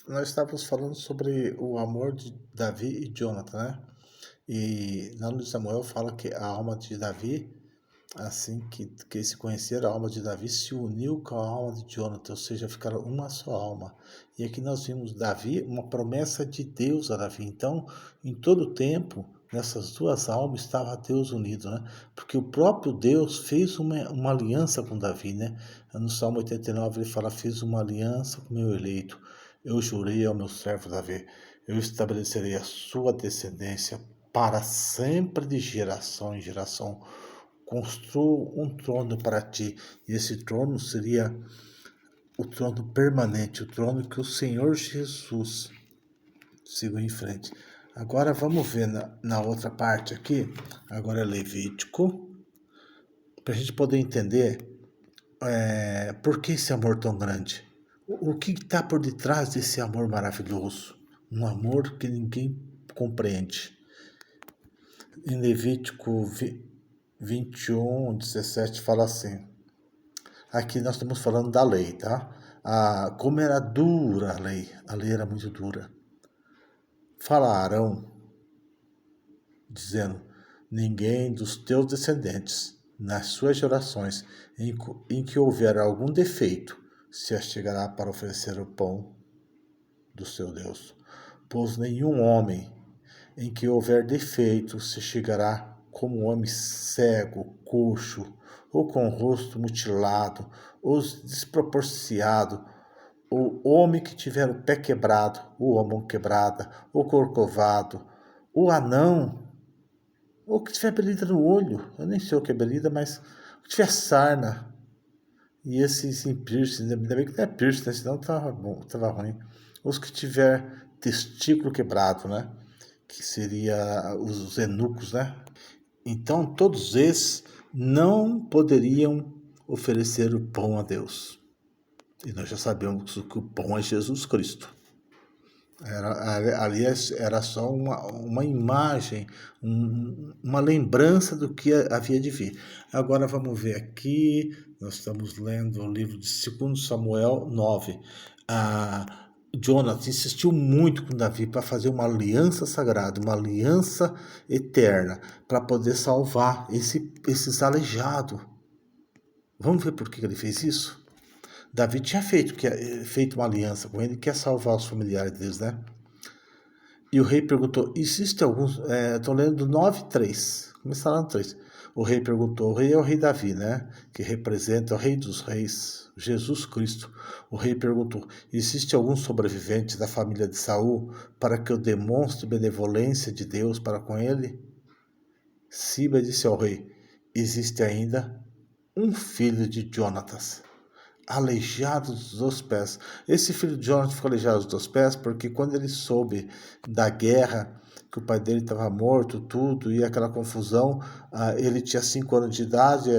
Nós estávamos falando sobre o amor de Davi e Jonathan, né? E na de Samuel fala que a alma de Davi, assim que se conheceram, a alma de Davi se uniu com a alma de Jonathan, ou seja, ficaram uma só alma. E aqui nós vimos Davi, uma promessa de Deus a Davi. Então, em todo o tempo, nessas duas almas estava Deus unido, né? Porque o próprio Deus fez uma aliança com Davi, né? No Salmo 89 ele fala: fiz uma aliança com meu eleito. Eu jurei ao meu servo Davi, eu estabelecerei a sua descendência para sempre, de geração em geração. Construo um trono para ti, e esse trono seria o trono permanente, o trono que o Senhor Jesus seguiu em frente. Agora vamos ver na outra parte aqui, agora é Levítico, para a gente poder entender por que esse amor tão grande. O que está por detrás desse amor maravilhoso? Um amor que ninguém compreende. Em Levítico 21, 17 fala assim. Aqui nós estamos falando da lei, tá? Como era dura a lei era muito dura. Fala a Arão, dizendo: ninguém dos teus descendentes, nas suas gerações, em que houver algum defeito, se achegará para oferecer o pão do seu Deus. Pois nenhum homem em que houver defeito se chegará como um homem cego, coxo, ou com o rosto mutilado, ou desproporcionado, ou homem que tiver o pé quebrado, ou a mão quebrada, ou corcovado, ou anão, ou que tiver belida no olho, eu nem sei o que é belida, mas que tiver sarna, e esses em piercing, ainda bem que não é piercing, né? Senão tava bom, tava ruim. Os que tiver testículo quebrado, né? Que seria os eunucos, né? Então todos esses não poderiam oferecer o pão a Deus. E nós já sabemos que o pão é Jesus Cristo. Ali era só uma imagem, uma lembrança do que havia de vir. Agora vamos ver aqui, nós estamos lendo o livro de 2 Samuel 9. Jonathan insistiu muito com Davi para fazer uma aliança sagrada, uma aliança eterna, para poder salvar esses aleijados. Vamos ver por que ele fez isso? Davi tinha feito uma aliança com ele, quer salvar os familiares deles, né? E o rei perguntou: existe alguns. Estou lendo 9:3. Começar lá no 3. O rei perguntou: o rei é o rei Davi, né? Que representa o rei dos reis, Jesus Cristo. O rei perguntou: existe algum sobrevivente da família de Saul para que eu demonstre benevolência de Deus para com ele? Siba disse ao rei: existe ainda um filho de Jonatas, aleijado dos dois pés. Esse filho de Jonathan ficou aleijado dos dois pés porque quando ele soube da guerra, que o pai dele estava morto, tudo, e aquela confusão, ele tinha 5 anos de idade,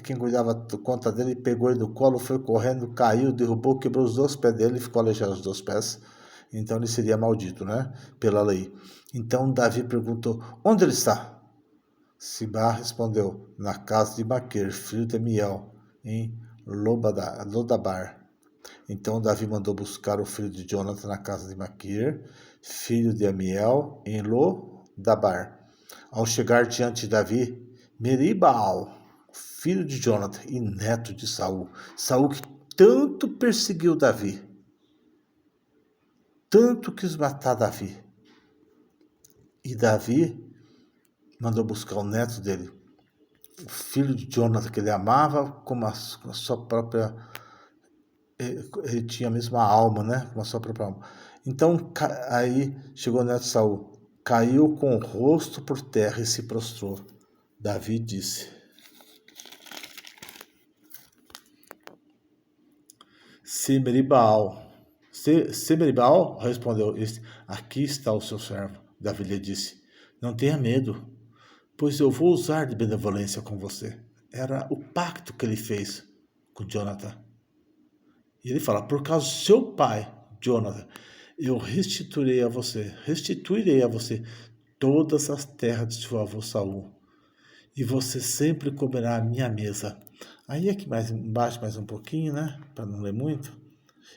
quem cuidava conta dele pegou ele do colo, foi correndo, caiu, derrubou, quebrou os dois pés dele e ficou aleijado dos dois pés. Então ele seria maldito, né? Pela lei. Então Davi perguntou: onde ele está? Sibá respondeu: na casa de Maquir, filho de Miel, em Lodabar. Então Davi mandou buscar o filho de Jonathan na casa de Maquir, filho de Amiel, em Lodabar. Ao chegar diante de Davi, Meribaal, filho de Jonathan e neto de Saul, Saul que tanto perseguiu Davi, tanto quis matar Davi. E Davi mandou buscar o neto dele, o filho de Jonathan, que ele amava como a sua própria. Ele tinha a mesma alma, né? Com a sua própria alma. Então, aí chegou o neto de Saul, caiu com o rosto por terra e se prostrou. Davi disse: Semeribal. Semeribal respondeu este: aqui está o seu servo. Davi lhe disse: não tenha medo, pois eu vou usar de benevolência com você. Era o pacto que ele fez com Jonathan. E ele fala: por causa do seu pai, Jonathan, eu restituirei a você todas as terras de seu avô Saul, e você sempre comerá a minha mesa. Aí aqui mais embaixo, mais um pouquinho, né? Para não ler muito.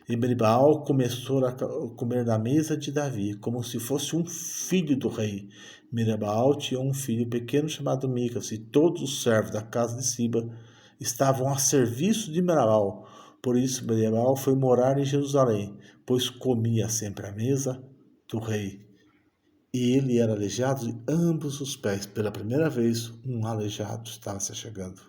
E Meribaal começou a comer na mesa de Davi, como se fosse um filho do rei. Meribaal tinha um filho pequeno chamado Micas, e todos os servos da casa de Siba estavam a serviço de Meribaal. Por isso Meribaal foi morar em Jerusalém, pois comia sempre à mesa do rei. E ele era aleijado de ambos os pés. Pela primeira vez, um aleijado estava se chegando.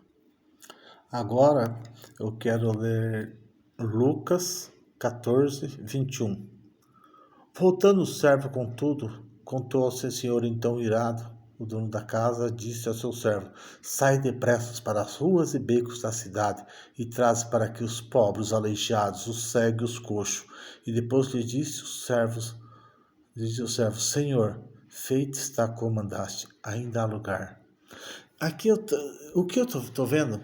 Agora eu quero ler Lucas 14, 21. Voltando o servo, contudo, contou ao seu senhor então irado. O dono da casa disse ao seu servo: sai depressa para as ruas e becos da cidade e traz para aqui os pobres, os aleijados, os cegos, os coxos. E depois lhe disse o servo: Senhor, feito está como mandaste, ainda há lugar. Aqui o que eu estou vendo?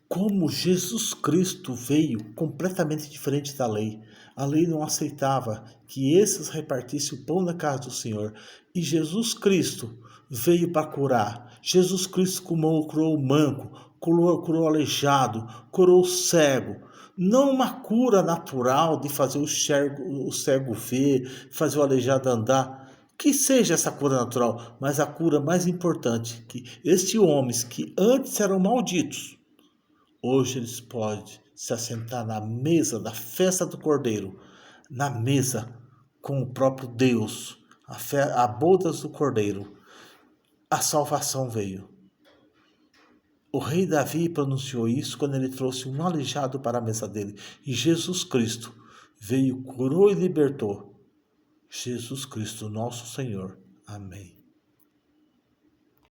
Como Jesus Cristo veio completamente diferente da lei. A lei não aceitava que esses repartissem o pão na casa do Senhor. E Jesus Cristo veio para curar. Jesus Cristo curou o manco, curou o aleijado, curou o cego. Não uma cura natural de fazer o cego ver, fazer o aleijado andar. Que seja essa cura natural, mas a cura mais importante, que estes homens que antes eram malditos, hoje eles podem se assentar na mesa da festa do Cordeiro, na mesa com o próprio Deus, a bodas do Cordeiro. A salvação veio. O rei Davi pronunciou isso quando ele trouxe um aleijado para a mesa dele. E Jesus Cristo veio, curou e libertou. Jesus Cristo, nosso Senhor. Amém.